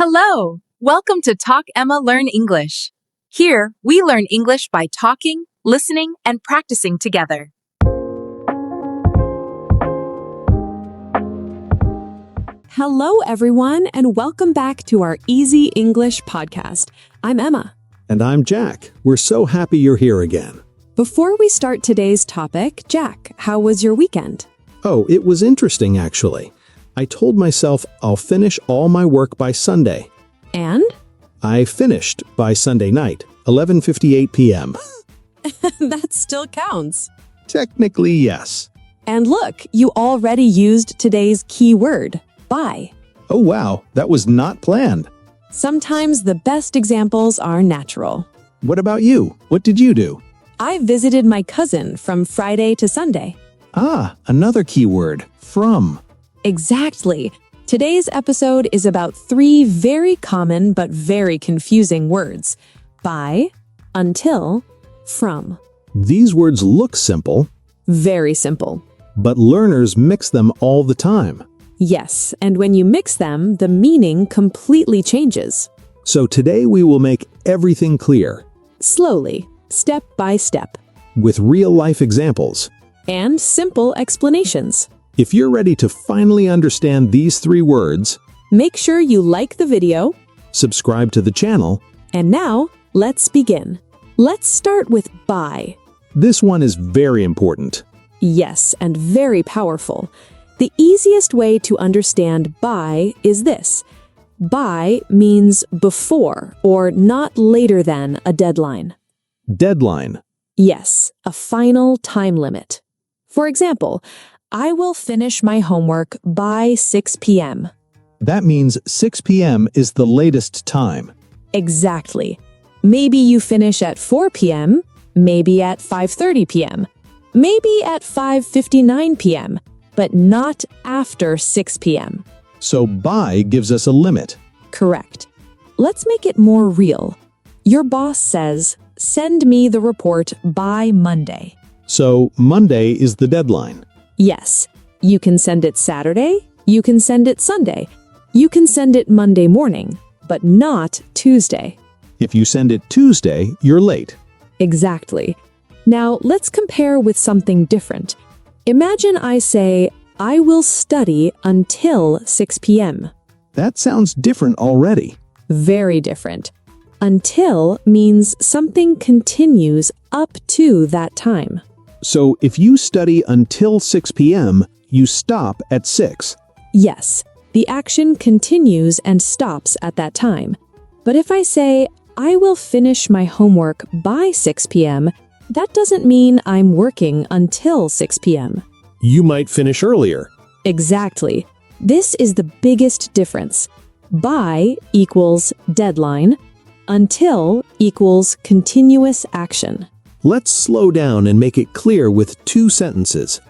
Hello! Welcome to Talk Emma Learn English. Here, we learn English by talking, listening, and practicing together. Hello, everyone, and welcome back to our Easy English podcast. I'm Emma. And I'm Jack. We're so happy you're here again. Before we start today's topic, Jack, how was your weekend? Oh, it was interesting, actually. I told myself I'll finish all my work by Sunday. And? I finished by Sunday night, 11:58 p.m. That still counts. Technically, yes. And look, you already used today's key word, by. Oh, wow. That was not planned. Sometimes the best examples are natural. What about you? What did you do? I visited my cousin from Friday to Sunday. Ah, another key word, from. Exactly. Today's episode is about 3 very common but very confusing words. By, until, from. These words look simple, Very simple. but learners mix them all the time. Yes, and when you mix them, the meaning completely changes. So today we will make everything clear, Slowly, step by step. with real-life examples. And simple explanations. If you're ready to finally understand these 3 words, Make sure you like the video. subscribe to the channel. And now, let's begin. Let's start with by. This one is very important. Yes, and very powerful. The easiest way to understand by is this. By means before or not later than a deadline. Deadline. Yes, a final time limit. For example, I will finish my homework by 6 p.m. That means 6 p.m. is the latest time. Exactly. Maybe you finish at 4 p.m., maybe at 5:30 p.m., maybe at 5:59 p.m., but not after 6 p.m. So by gives us a limit. Correct. Let's make it more real. Your boss says, "Send me the report by Monday." So Monday is the deadline. Yes, you can send it Saturday, you can send it Sunday, you can send it Monday morning, but not Tuesday. If you send it Tuesday, you're late. Exactly. Now, let's compare with something different. Imagine I say, I will study until 6 p.m. That sounds different already. Very different. Until means something continues up to that time. So if you study until 6 p.m., you stop at 6. Yes, the action continues and stops at that time. But if I say, I will finish my homework by 6 p.m., that doesn't mean I'm working until 6 p.m. You might finish earlier. Exactly. This is the biggest difference. By equals deadline, until equals continuous action. Let's slow down and make it clear with 2 sentences.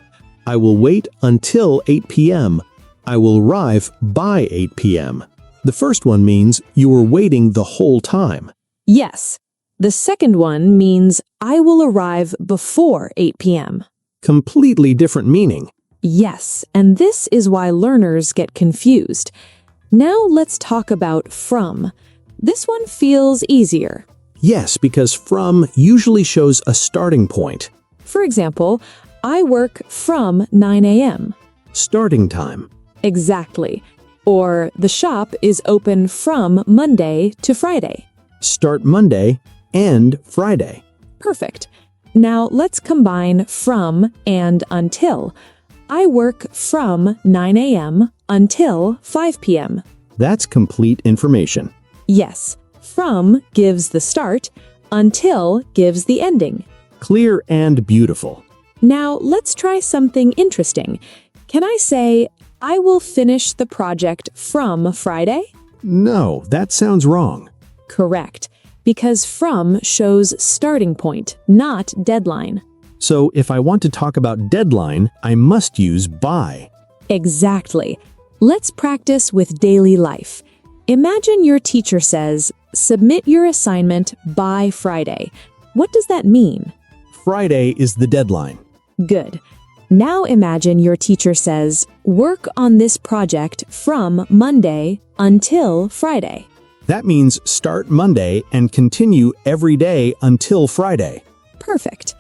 I will wait until 8 p.m. I will arrive by 8 p.m. The first one means you were waiting the whole time. Yes. The second one means I will arrive before 8 p.m. Completely different meaning. Yes, and this is why learners get confused. Now let's talk about from. This one feels easier. Yes, because from usually shows a starting point. For example, I work from 9 a.m. Starting time. Exactly. Or the shop is open from Monday to Friday. Start Monday, end Friday. Perfect. Now let's combine from and until. I work from 9 a.m. until 5 p.m. That's complete information. Yes, from gives the start, until gives the ending. Clear and beautiful. Now let's try something interesting. Can I say, I will finish the project from Friday? No, that sounds wrong. Correct, because from shows starting point, not deadline. So if I want to talk about deadline, I must use by. Exactly. Let's practice with daily life. Imagine your teacher says, submit your assignment by Friday. What does that mean? Friday is the deadline. Good. Now imagine your teacher says, work on this project from Monday until Friday. That means start Monday and continue every day until Friday. Perfect.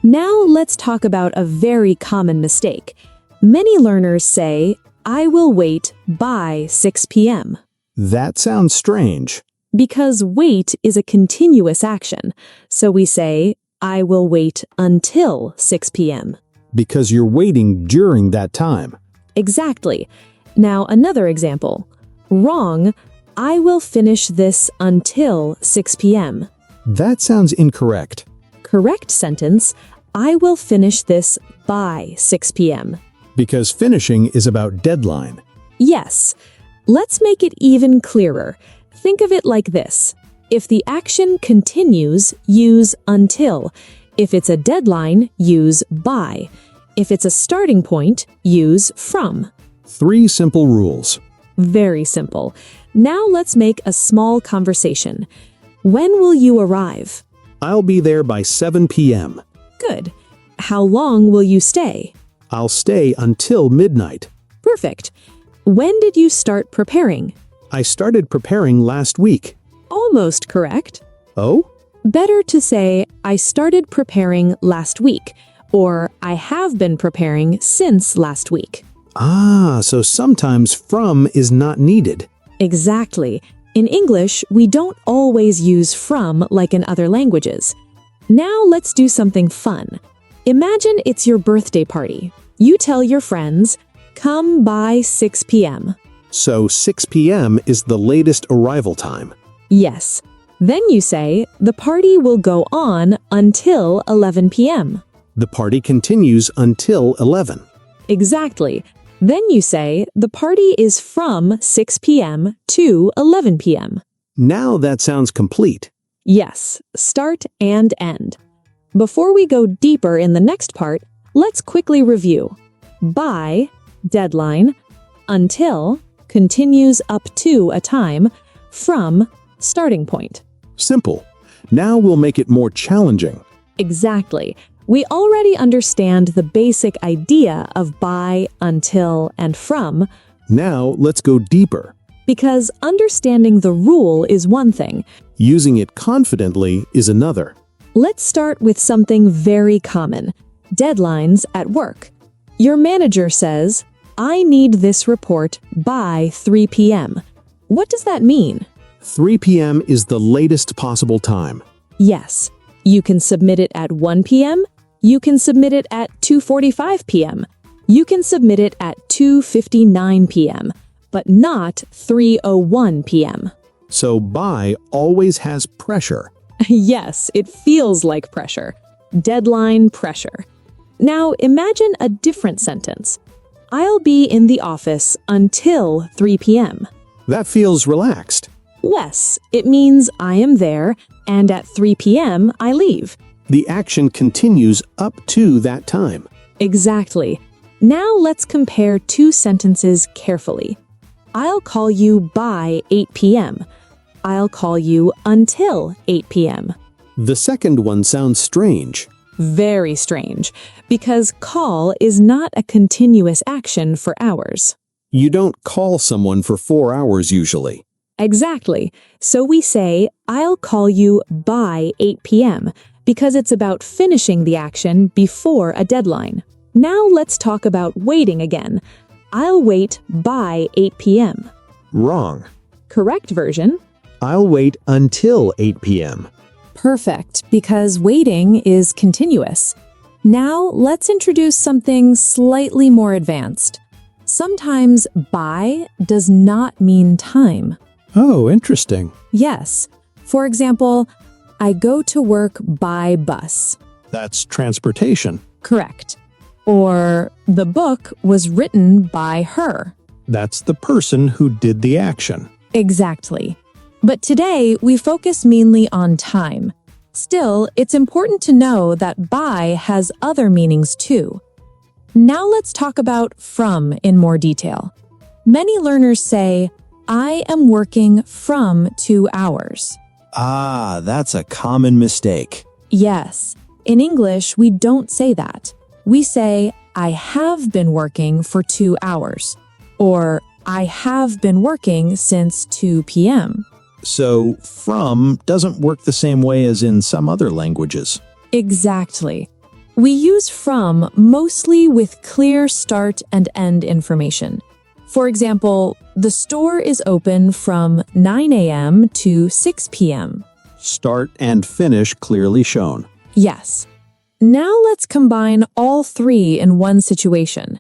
Now let's talk about a very common mistake. Many learners say, I will wait by 6 p.m. That sounds strange. Because wait is a continuous action, so we say, I will wait until 6 p.m. Because you're waiting during that time. Exactly. Now another example. Wrong, I will finish this until 6 p.m. That sounds incorrect. Correct sentence, I will finish this by 6 p.m. Because finishing is about deadline. Yes. Let's make it even clearer. Think of it like this. If the action continues, use until. If it's a deadline, use by. If it's a starting point, use from. 3 simple rules. Very simple. Now let's make a small conversation. When will you arrive? I'll be there by 7 p.m. Good. How long will you stay? I'll stay until midnight. Perfect. When did you start preparing? I started preparing last week. Almost correct. Oh? Better to say, I started preparing last week, or I have been preparing since last week. So sometimes from is not needed. Exactly. In English, we don't always use from like in other languages. Now let's do something fun. Imagine it's your birthday party. You tell your friends, come by 6 p.m. So 6 p.m. is the latest arrival time. Yes. Then you say, the party will go on until 11 p.m. The party continues until 11. Exactly. Then you say, the party is from 6 p.m. to 11 p.m. Now that sounds complete. Yes, start and end. Before we go deeper in the next part, let's quickly review. By, deadline, until, continues up to a time, from, starting point. Simple. Now we'll make it more challenging. Exactly. We already understand the basic idea of by, until, and from. Now let's go deeper. Because understanding the rule is one thing. Using it confidently is another. Let's start with something very common. Deadlines at work. Your manager says, I need this report by 3 p.m. What does that mean? 3 p.m. is the latest possible time. Yes. You can submit it at 1 p.m. You can submit it at 2:45 p.m. You can submit it at 2:59 p.m., but not 3:01 p.m. So by always has pressure. Yes, it feels like pressure. Deadline pressure. Now imagine a different sentence. I'll be in the office until 3 p.m. That feels relaxed. Yes, it means I am there, and at 3 p.m. I leave. The action continues up to that time. Exactly. Now let's compare two sentences carefully. I'll call you by 8 p.m. I'll call you until 8 p.m. The second one sounds strange. Very strange, because call is not a continuous action for hours. You don't call someone for 4 hours usually. Exactly. So we say, I'll call you by 8 p.m. because it's about finishing the action before a deadline. Now let's talk about waiting again. I'll wait by 8 p.m. Wrong. Correct version? I'll wait until 8 p.m. Perfect, because waiting is continuous. Now let's introduce something slightly more advanced. Sometimes by does not mean time. Oh, interesting. Yes. For example, I go to work by bus. That's transportation. Correct. Or the book was written by her. That's the person who did the action. Exactly. But today we focus mainly on time. Still, it's important to know that by has other meanings too. Now let's talk about from in more detail. Many learners say, I am working from 2 hours. That's a common mistake. Yes. In English, we don't say that. We say, I have been working for 2 hours. Or, I have been working since 2 p.m. So, from doesn't work the same way as in some other languages. Exactly. We use from mostly with clear start and end information. For example, the store is open from 9 a.m. to 6 p.m. Start and finish clearly shown. Yes. Now let's combine all three in one situation.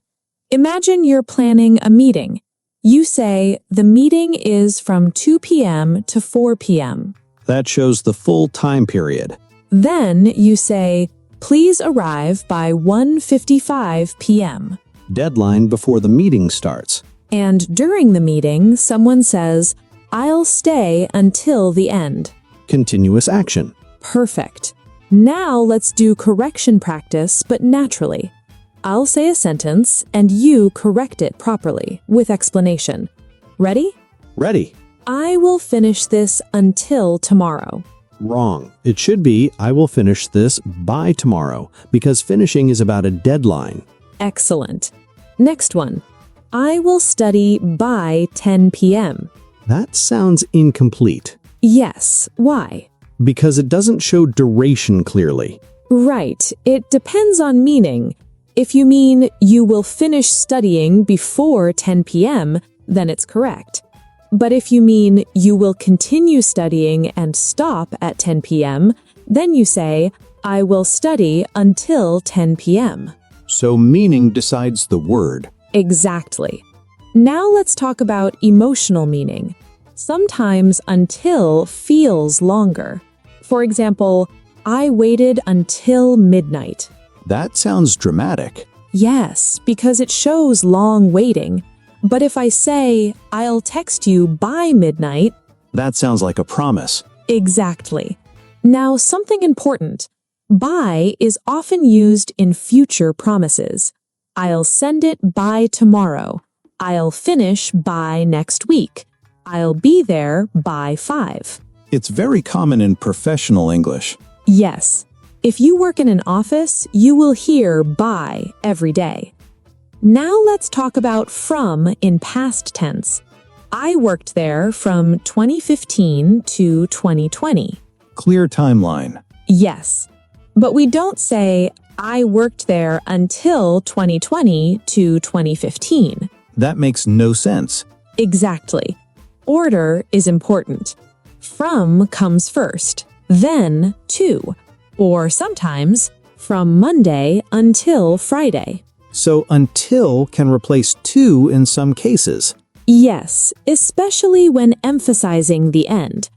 Imagine you're planning a meeting. You say, the meeting is from 2 p.m. to 4 p.m. That shows the full time period. Then you say, please arrive by 1:55 p.m. Deadline before the meeting starts. And during the meeting, someone says, I'll stay until the end. Continuous action. Perfect. Now let's do correction practice, but naturally. I'll say a sentence, and you correct it properly, with explanation. Ready? Ready. I will finish this until tomorrow. Wrong. It should be, I will finish this by tomorrow, because finishing is about a deadline. Excellent. Next one. I will study by 10 p.m. That sounds incomplete. Yes. Why? Because it doesn't show duration clearly. Right. It depends on meaning. If you mean you will finish studying before 10 p.m., then it's correct. But if you mean you will continue studying and stop at 10 p.m., then you say, I will study until 10 p.m. So meaning decides the word. Exactly. Now let's talk about emotional meaning. Sometimes until feels longer. For example, I waited until midnight. That sounds dramatic. Yes, because it shows long waiting. But if I say, I'll text you by midnight, That sounds like a promise. exactly. Now, something important. By is often used in future promises. I'll send it by tomorrow. I'll finish by next week. I'll be there by 5. It's very common in professional English. Yes. If you work in an office, you will hear by every day. Now let's talk about from in past tense. I worked there from 2015 to 2020. Clear timeline. Yes. But we don't say, I worked there until 2020 to 2015. That makes no sense. Exactly. Order is important. From comes first, then to, or sometimes from Monday until Friday. So until can replace to in some cases. Yes, especially when emphasizing the end.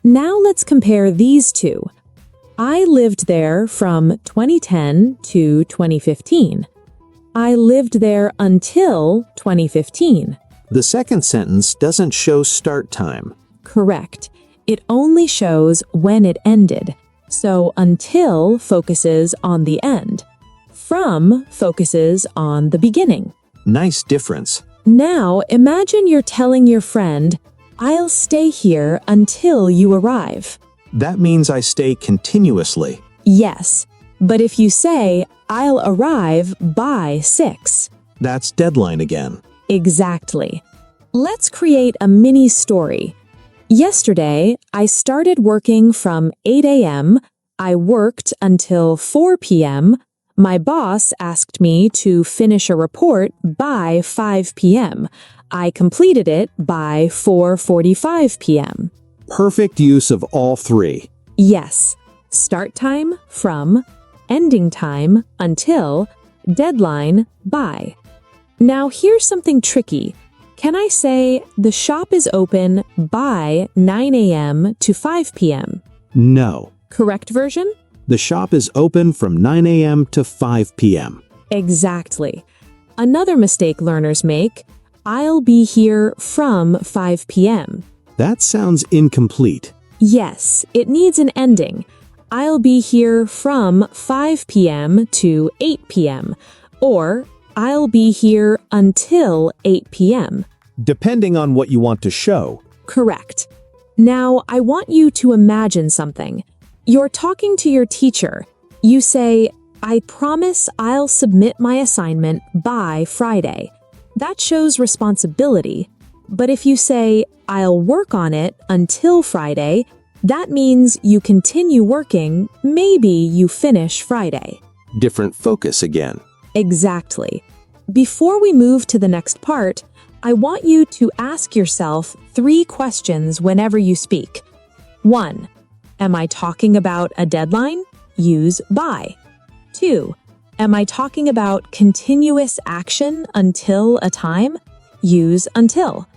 Now let's compare these two. I lived there from 2010 to 2015. I lived there until 2015. The second sentence doesn't show start time. Correct. It only shows when it ended. So until focuses on the end. From focuses on the beginning. Nice difference. Now imagine you're telling your friend, I'll stay here until you arrive. That means I stay continuously. Yes, but if you say, I'll arrive by 6. That's deadline again. Exactly. Let's create a mini story. Yesterday, I started working from 8 a.m. I worked until 4 p.m. My boss asked me to finish a report by 5 p.m. I completed it by 4:45 p.m. Perfect use of all three. Yes. Start time, from, ending time, until, deadline, by. Now here's something tricky. Can I say, the shop is open by 9 a.m. to 5 p.m.? No. Correct version? The shop is open from 9 a.m. to 5 p.m. Exactly. Another mistake learners make, I'll be here from 5 p.m. That sounds incomplete. Yes, it needs an ending. I'll be here from 5 p.m. to 8 p.m. Or I'll be here until 8 p.m. Depending on what you want to show. Correct. Now, I want you to imagine something. You're talking to your teacher. You say, I promise I'll submit my assignment by Friday. That shows responsibility. But if you say, I'll work on it until Friday, that means you continue working, maybe you finish Friday. Different focus again. Exactly. Before we move to the next part, I want you to ask yourself 3 questions whenever you speak. 1. Am I talking about a deadline? Use by. 2. Am I talking about continuous action until a time? Use until.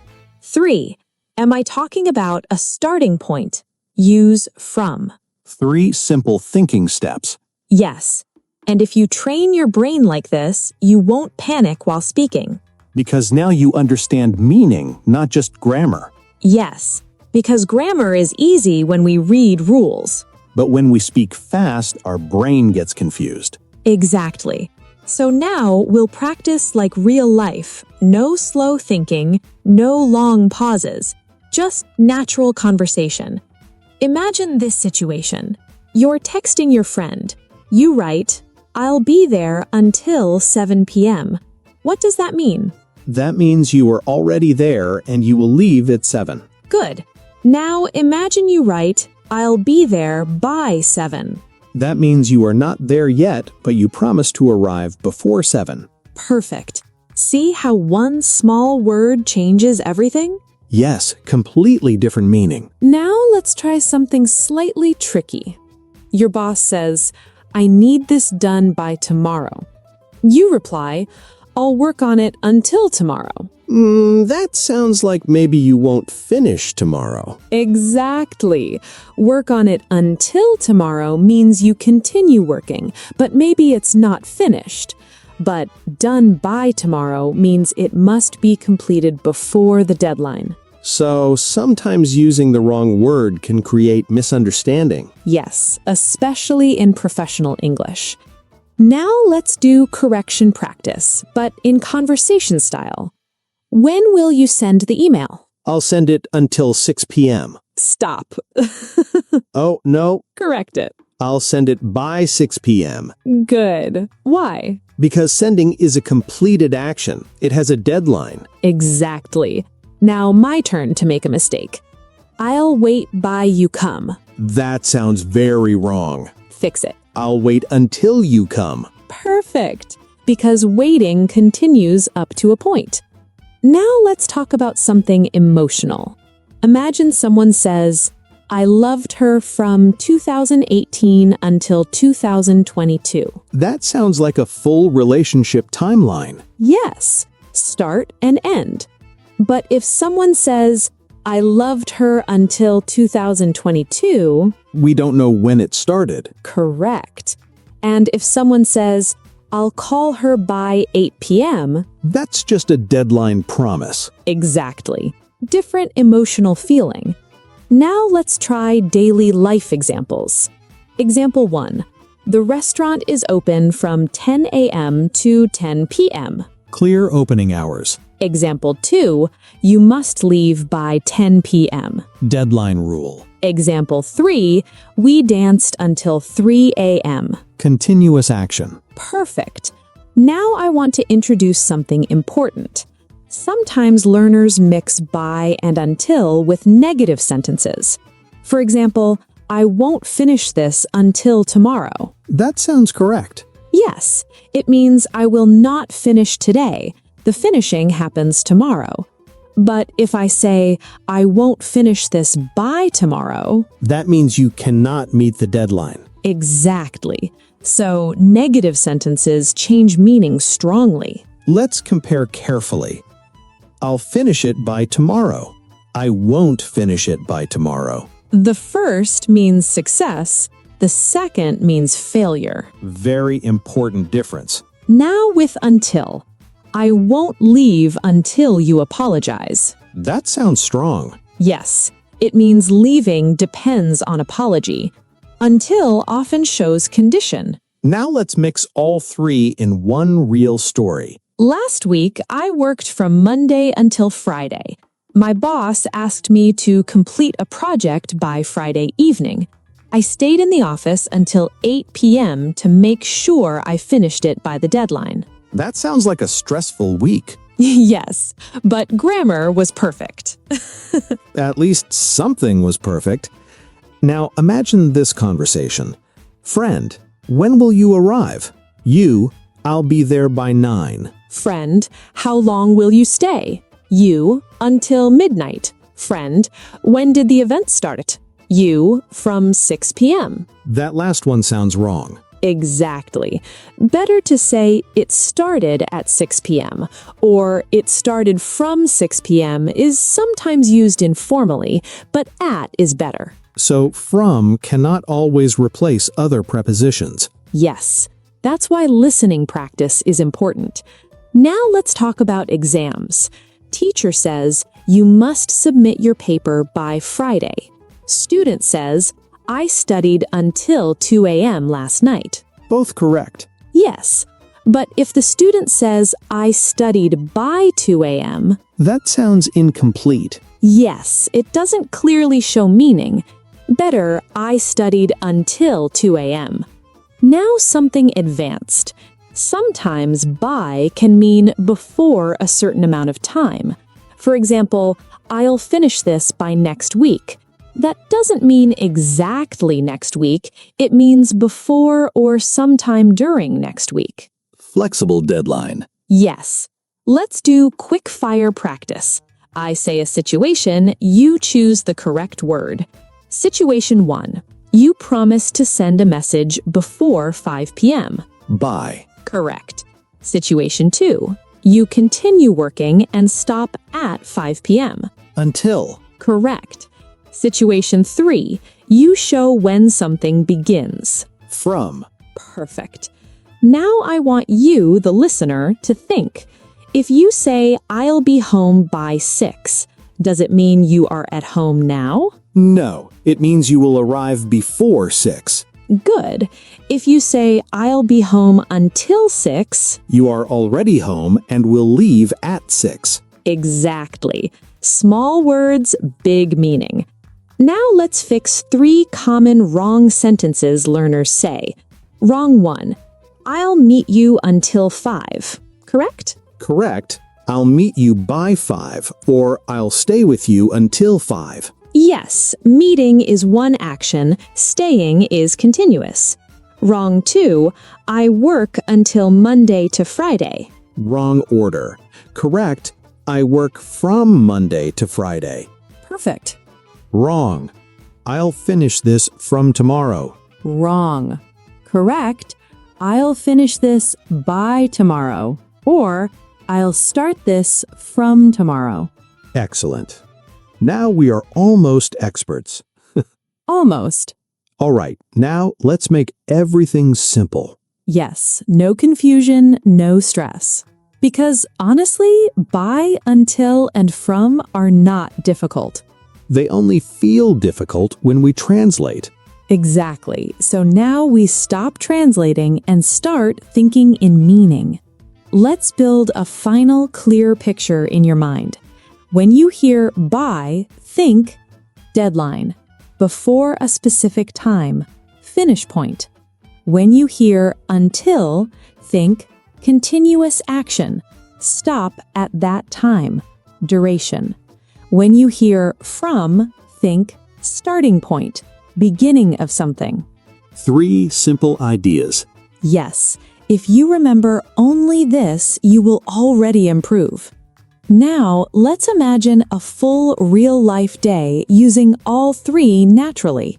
3. Am I talking about a starting point? Use from. 3 simple thinking steps. Yes. And if you train your brain like this, you won't panic while speaking. Because now you understand meaning, not just grammar. Yes, because grammar is easy when we read rules. But when we speak fast, our brain gets confused. Exactly. So now we'll practice like real life. No slow thinking, no long pauses, just natural conversation. Imagine this situation. You're texting your friend. You write, I'll be there until 7 p.m. What does that mean? That means you are already there and you will leave at 7. Good. Now imagine you write, I'll be there by 7. That means you are not there yet, but you promise to arrive before 7. Perfect. See how one small word changes everything? Yes, completely different meaning. Now let's try something slightly tricky. Your boss says, I need this done by tomorrow. You reply, I'll work on it until tomorrow. That sounds like maybe you won't finish tomorrow. Exactly. Work on it until tomorrow means you continue working, but maybe it's not finished. But done by tomorrow means it must be completed before the deadline. So sometimes using the wrong word can create misunderstanding. Yes, especially in professional English. Now let's do correction practice, but in conversation style. When will you send the email? I'll send it until 6 p.m. Stop. Oh, no. Correct it. I'll send it by 6 p.m. Good. Why? Because sending is a completed action. It has a deadline. Exactly. Now my turn to make a mistake. I'll wait by you come. That sounds very wrong. Fix it. I'll wait until you come. Perfect. Because waiting continues up to a point. Now let's talk about something emotional. Imagine someone says, I loved her from 2018 until 2022. That sounds like a full relationship timeline. Yes, start and end. But if someone says, I loved her until 2022, we don't know when it started. correct. And if someone says, I'll call her by 8 p.m., That's just a deadline promise. exactly. Different emotional feeling. Now let's try daily life examples. Example 1. The restaurant is open from 10 a.m. to 10 p.m. Clear opening hours. Example 2. You must leave by 10 p.m. Deadline rule. Example 3. We danced until 3 a.m. Continuous action. Perfect. Now I want to introduce something important. Sometimes learners mix by and until with negative sentences. For example, I won't finish this until tomorrow. That sounds correct. Yes, it means I will not finish today. The finishing happens tomorrow. But if I say, I won't finish this by tomorrow, That means you cannot meet the deadline. exactly. So negative sentences change meaning strongly. Let's compare carefully. I'll finish it by tomorrow. I won't finish it by tomorrow. The first means success. The second means failure. Very important difference. Now with until. I won't leave until you apologize. That sounds strong. Yes, it means leaving depends on apology. Until often shows condition. Now let's mix all 3 in one real story. Last week, I worked from Monday until Friday. My boss asked me to complete a project by Friday evening. I stayed in the office until 8 p.m. to make sure I finished it by the deadline. That sounds like a stressful week. Yes, but grammar was perfect. At least something was perfect. Now imagine this conversation. Friend, when will you arrive? You, I'll be there by 9. Friend, how long will you stay? You, until midnight. Friend, when did the event start? You, from 6 p.m. That last one sounds wrong. Exactly. Better to say it started at 6 p.m. or it started from 6 p.m. is sometimes used informally, but at is better. So from cannot always replace other prepositions. Yes, that's why listening practice is important. Now let's talk about exams. Teacher says you must submit your paper by Friday. Student says, I studied until 2 a.m. last night. Both correct. Yes, but if the student says, I studied by 2 a.m., That sounds incomplete. yes, it doesn't clearly show meaning. Better, I studied until 2 a.m. Now something advanced. Sometimes by can mean before a certain amount of time. For example, I'll finish this by next week. That doesn't mean exactly next week. It means before or sometime during next week. Flexible deadline. Yes. Let's do quick fire practice. I say a situation, you choose the correct word. Situation 1. You promise to send a message before 5 p.m. By. Correct. Situation 2. You continue working and stop at 5 p.m. Until. Correct. Situation 3. You show when something begins. From. Perfect. Now I want you, the listener, to think. If you say, I'll be home by 6, does it mean you are at home now? No, it means you will arrive before 6. Good. If you say, I'll be home until 6, You are already home and will leave at 6. exactly. Small words, big meaning. Now let's fix 3 common wrong sentences learners say. Wrong 1. I'll meet you until 5. Correct? Correct. I'll meet you by 5, or I'll stay with you until 5. Yes, meeting is one action, staying is continuous. Wrong 2. I work until Monday to Friday. Wrong order. Correct. I work from Monday to Friday. Perfect. Wrong. I'll finish this from tomorrow. Wrong. Correct. I'll finish this by tomorrow. Or I'll start this from tomorrow. Excellent. Now we are almost experts. Almost. All right, now let's make everything simple. Yes, no confusion, no stress. Because honestly, by, until, and from are not difficult. They only feel difficult when we translate. Exactly. So now we stop translating and start thinking in meaning. Let's build a final clear picture in your mind. When you hear by, think deadline, before a specific time, finish point. When you hear until, think continuous action, stop at that time, duration. When you hear from, think starting point, beginning of something. 3 simple ideas. Yes, if you remember only this, you will already improve. Now, let's imagine a full real-life day using all 3 naturally.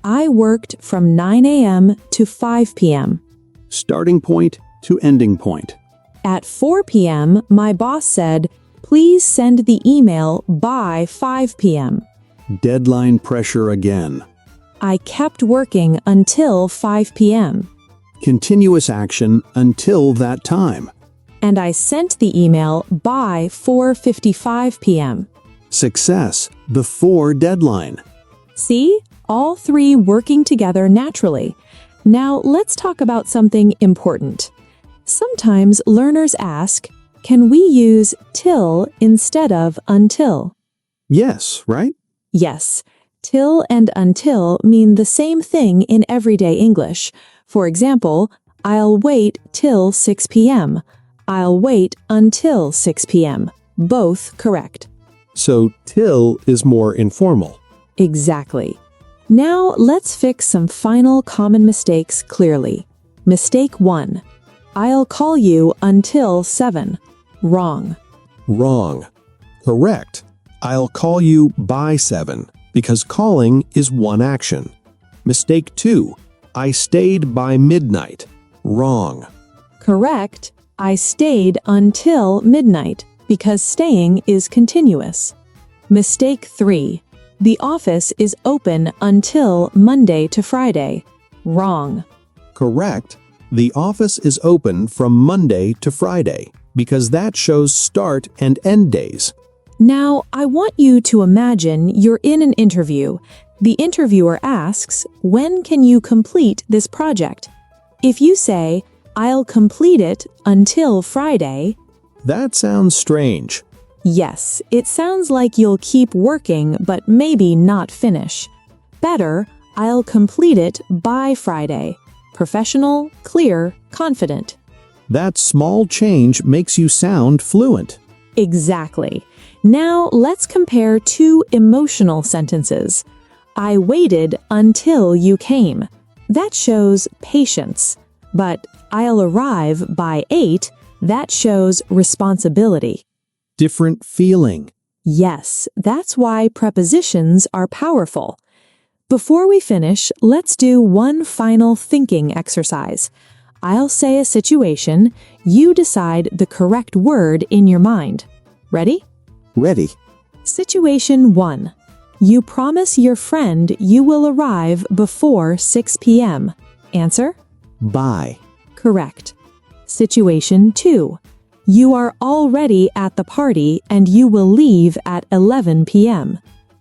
I worked from 9 a.m. to 5 p.m. Starting point to ending point. At 4 p.m., my boss said, please send the email by 5 p.m. Deadline pressure again. I kept working until 5 p.m. Continuous action until that time. And I sent the email by 4:55 p.m. Success before deadline. See? All 3 working together naturally. Now let's talk about something important. Sometimes learners ask, can we use till instead of until? Yes, right? Yes. Till and until mean the same thing in everyday English. For example, I'll wait till 6 p.m. I'll wait until 6 p.m. Both correct. So till is more informal. Exactly. Now let's fix some final common mistakes clearly. Mistake 1. I'll call you until 7. Wrong. Wrong. Correct. I'll call you by 7 because calling is one action. Mistake 2. I stayed by midnight. Wrong. Correct. I stayed until midnight because staying is continuous. Mistake 3. The office is open until Monday to Friday. Wrong. Correct. The office is open from Monday to Friday because that shows start and end days. Now, I want you to imagine you're in an interview. The interviewer asks, when can you complete this project? If you say, I'll complete it until Friday. That sounds strange. Yes, it sounds like you'll keep working but maybe not finish. Better, I'll complete it by Friday. Professional, clear, confident. That small change makes you sound fluent. Exactly. Now let's compare two emotional sentences. I waited until you came. That shows patience. But I'll arrive by 8. That shows responsibility. Different feeling. Yes, that's why prepositions are powerful. Before we finish, let's do one final thinking exercise. I'll say a situation, you decide the correct word in your mind. Ready? Ready. Situation 1. You promise your friend you will arrive before 6 p.m. Answer? By. Correct. Situation 2. You are already at the party and you will leave at 11 p.m.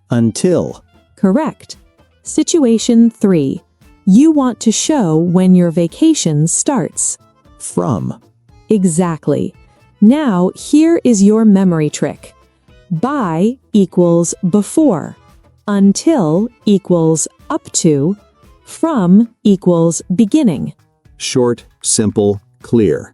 Until. Correct. Situation 3. You want to show when your vacation starts. From. Exactly. Now, here is your memory trick. By equals before. Until equals up to. From equals beginning. Short, simple, clear.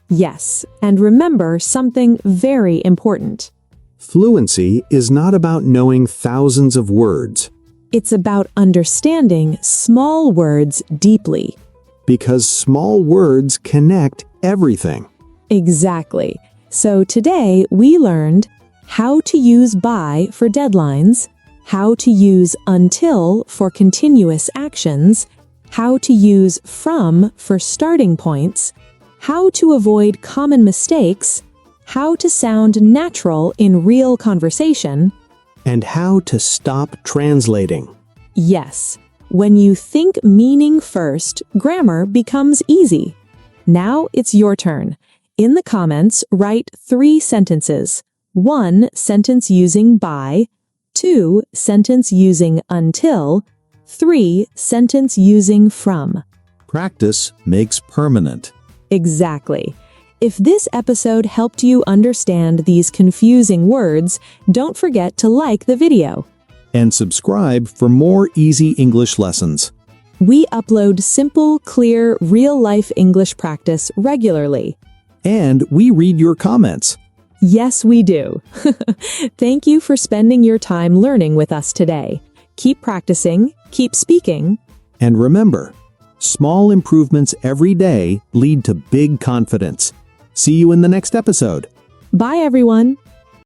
Yes, and remember something very important. Fluency is not about knowing thousands of words. It's about understanding small words deeply. Because small words connect everything. Exactly. So today we learned how to use by for deadlines, how to use until for continuous actions, how to use from for starting points, how to avoid common mistakes, how to sound natural in real conversation, and how to stop translating. Yes, when you think meaning first, grammar becomes easy. Now it's your turn. In the comments, write 3 sentences. 1 sentence using by, 2 sentence using until, 3 sentence using from. Practice makes permanent. Exactly. If this episode helped you understand these confusing words, don't forget to like the video. And subscribe for more easy English lessons. We upload simple, clear, real-life English practice regularly. And we read your comments. Yes, we do. Thank you for spending your time learning with us today. Keep practicing, keep speaking. And remember, small improvements every day lead to big confidence. See you in the next episode. Bye, everyone.